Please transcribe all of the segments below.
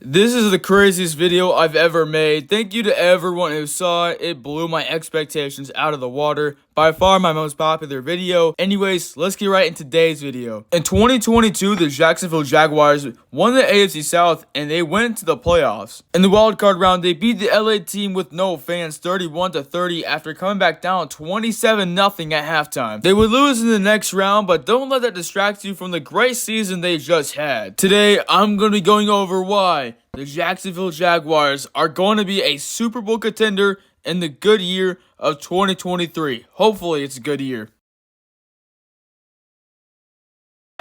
This is the craziest video I've ever made. Thank you to everyone who saw it. It blew my expectations out of the water. By far my most popular video. Anyways, let's get right into today's video. In 2022, the Jacksonville Jaguars won the AFC South and they went to the playoffs. In the wildcard round, they beat the LA team with no fans 31-30 after coming back down 27-0 at halftime. They would lose in the next round, but don't let that distract you from the great season they just had. Today, I'm going to be going over why the Jacksonville Jaguars are going to be a Super Bowl contender in the good year of 2023. Hopefully, it's a good year.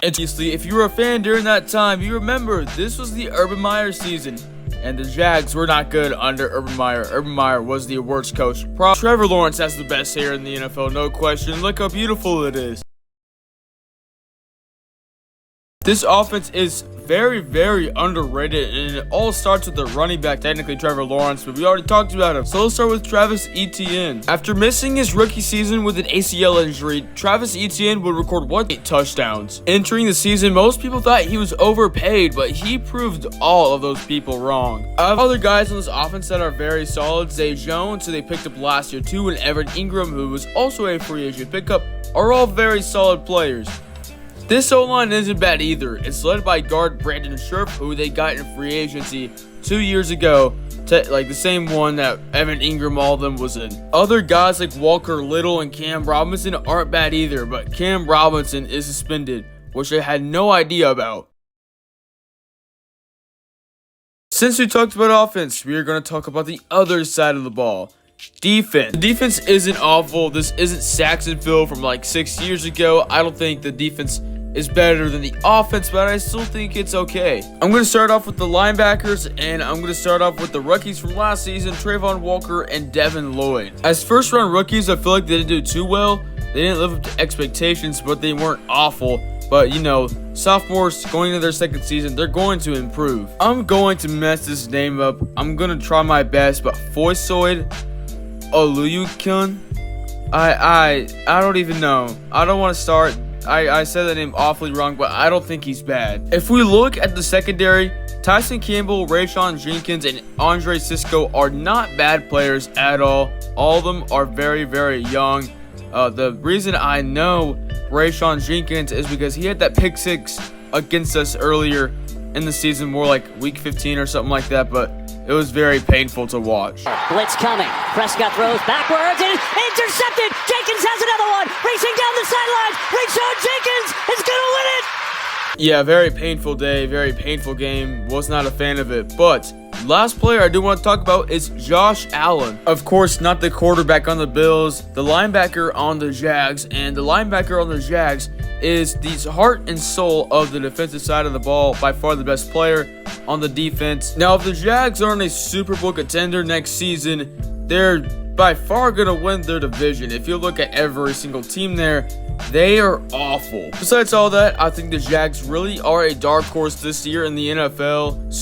Obviously, if you were a fan during that time, you remember this was the Urban Meyer season, and the Jags were not good under Urban Meyer. Urban Meyer was the worst coach. Trevor Lawrence has the best hair in the NFL, no question. Look how beautiful it is. This offense is very, very underrated, and it all starts with the running back, technically Trevor Lawrence, but we already talked about him. So let's start with Travis Etienne. After missing his rookie season with an ACL injury, Travis Etienne would record 8 touchdowns. Entering the season, most people thought he was overpaid, but he proved all of those people wrong. I have other guys on this offense that are very solid. Zay Jones, who they picked up last year too, and Evan Ingram, who was also a free agent pickup, are all very solid players. This O-line isn't bad either. It's led by guard Brandon Scherf, who they got in free agency 2 years ago, like the same one that Evan Ingram, all of them was in. Other guys like Walker Little and Cam Robinson aren't bad either, but Cam Robinson is suspended, which I had no idea about. Since we talked about offense, we are going to talk about the other side of the ball. Defense. The defense isn't awful. This isn't Jacksonville from like 6 years ago. I don't think the defense is better than the offense, but I still think it's okay. I'm going to start off with the linebackers, and I'm going to start off with the rookies from last season, Trayvon Walker and Devin Lloyd. As first-round rookies, I feel like they didn't do too well. They didn't live up to expectations, but they weren't awful. But, you know, sophomores going into their second season, they're going to improve. I'm going to mess this name up. I'm going to try my best, but Foysoid Oluyukun, I don't even know. I don't want to start. I said that name awfully wrong, but I don't think he's bad. If we look at the secondary, Tyson Campbell, Rayshon Jenkins, and Andre Cisco are not bad players at all. All of them are very, very young. The reason I know Rayshon Jenkins is because he had that pick 6 against us earlier in the season, more like week 15 or something like that, but it was very painful to watch. Blitz coming. Prescott throws backwards and intercepted. Jenkins has another one. Racing down the sidelines. Rayshon Jenkins is going to win it. Yeah, very painful day, very painful game. Was not a fan of it. But last player I do want to talk about is Josh Allen. Of course, not the quarterback on the Bills, the linebacker on the Jags. And the linebacker on the Jags is the heart and soul of the defensive side of the ball. By far the best player on the defense. Now, if the Jags aren't a Super Bowl contender next season, they're by far going to win their division. If you look at every single team there, they are awful. Besides all that, I think the Jags really are a dark horse this year in the NFL.